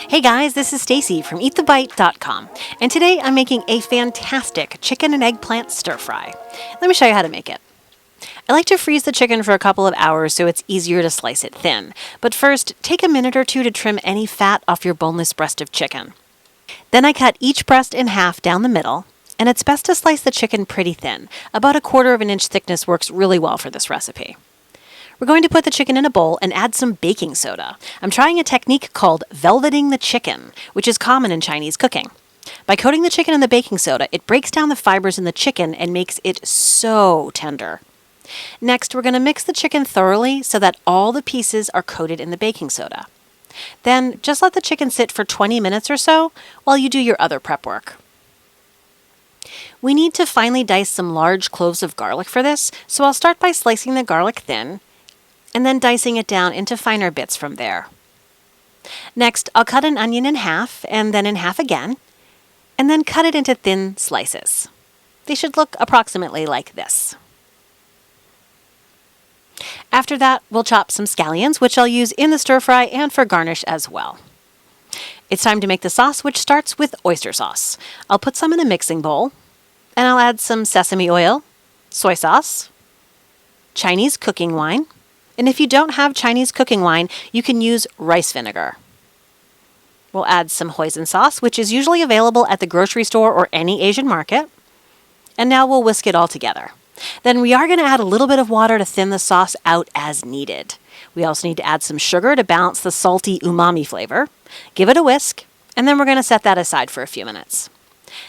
Hey guys, this is Stacy from eatthebite.com, and today I'm making a fantastic chicken and eggplant stir fry. Let me show you how to make it. I like to freeze the chicken for a couple of hours so it's easier to slice it thin, but first take a minute or two to trim any fat off your boneless breast of chicken. Then I cut each breast in half down the middle, and it's best to slice the chicken pretty thin. About 1/4 of an inch thickness works really well for this recipe. We're going to put the chicken in a bowl and add some baking soda. I'm trying a technique called velveting the chicken, which is common in Chinese cooking. By coating the chicken in the baking soda, it breaks down the fibers in the chicken and makes it so tender. Next, we're going to mix the chicken thoroughly so that all the pieces are coated in the baking soda. Then, just let the chicken sit for 20 minutes or so while you do your other prep work. We need to finely dice some large cloves of garlic for this, so I'll start by slicing the garlic thin, and then dicing it down into finer bits from there. Next, I'll cut an onion in half, and then in half again, and then cut it into thin slices. They should look approximately like this. After that, we'll chop some scallions, which I'll use in the stir fry and for garnish as well. It's time to make the sauce, which starts with oyster sauce. I'll put some in a mixing bowl, and I'll add some sesame oil, soy sauce, Chinese cooking wine, and if you don't have Chinese cooking wine, you can use rice vinegar. We'll add some hoisin sauce, which is usually available at the grocery store or any Asian market. And now we'll whisk it all together. Then we are going to add a little bit of water to thin the sauce out as needed. We also need to add some sugar to balance the salty umami flavor. Give it a whisk, and then we're going to set that aside for a few minutes.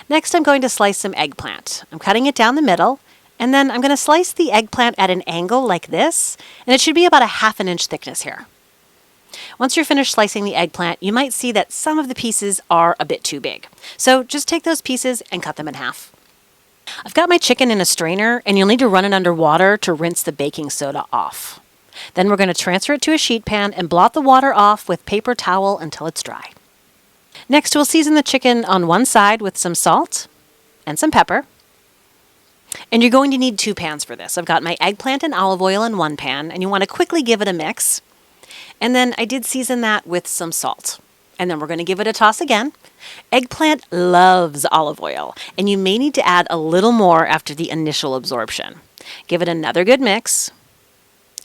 Next, I'm going to slice some eggplant. I'm cutting it down the middle, and then I'm going to slice the eggplant at an angle like this, and it should be about 1/2 inch thickness here. Once you're finished slicing the eggplant, you might see that some of the pieces are a bit too big. So just take those pieces and cut them in half. I've got my chicken in a strainer, and you'll need to run it under water to rinse the baking soda off. Then we're going to transfer it to a sheet pan and blot the water off with paper towel until it's dry. Next, we'll season the chicken on one side with some salt and some pepper. And you're going to need 2 pans for this. I've got my eggplant and olive oil in one pan, and you want to quickly give it a mix. And then I did season that with some salt. And then we're going to give it a toss again. Eggplant loves olive oil, and you may need to add a little more after the initial absorption. Give it another good mix.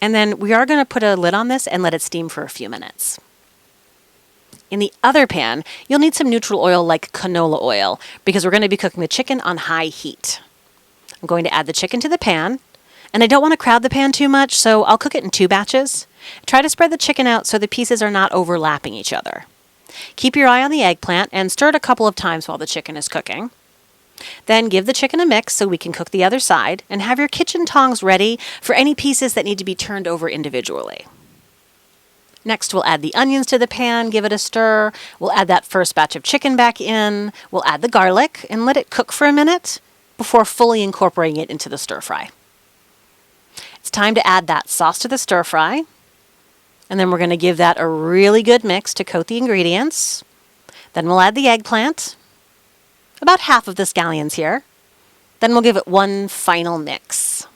And then we are going to put a lid on this and let it steam for a few minutes. In the other pan, you'll need some neutral oil like canola oil because we're going to be cooking the chicken on high heat. I'm going to add the chicken to the pan, and I don't want to crowd the pan too much, so I'll cook it in 2 batches. Try to spread the chicken out so the pieces are not overlapping each other. Keep your eye on the eggplant and stir it a couple of times while the chicken is cooking. Then give the chicken a mix so we can cook the other side, and have your kitchen tongs ready for any pieces that need to be turned over individually. Next, we'll add the onions to the pan, give it a stir. We'll add that first batch of chicken back in. We'll add the garlic and let it cook for a minute before fully incorporating it into the stir fry. It's time to add that sauce to the stir fry, and then we're going to give that a really good mix to coat the ingredients. Then we'll add the eggplant, about half of the scallions here. Then we'll give it one final mix.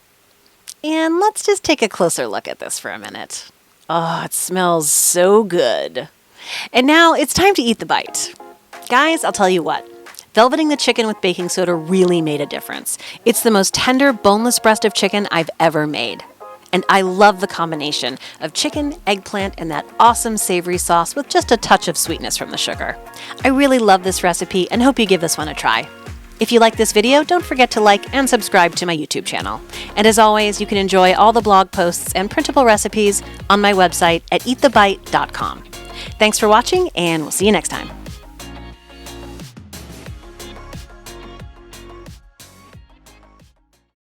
And let's just take a closer look at this for a minute. Oh, it smells so good. And now it's time to eat the bite. Guys, I'll tell you what. Velveting the chicken with baking soda really made a difference. It's the most tender, boneless breast of chicken I've ever made. And I love the combination of chicken, eggplant, and that awesome savory sauce with just a touch of sweetness from the sugar. I really love this recipe and hope you give this one a try. If you like this video, don't forget to like and subscribe to my YouTube channel. And as always, you can enjoy all the blog posts and printable recipes on my website at eatthebite.com. Thanks for watching, and we'll see you next time.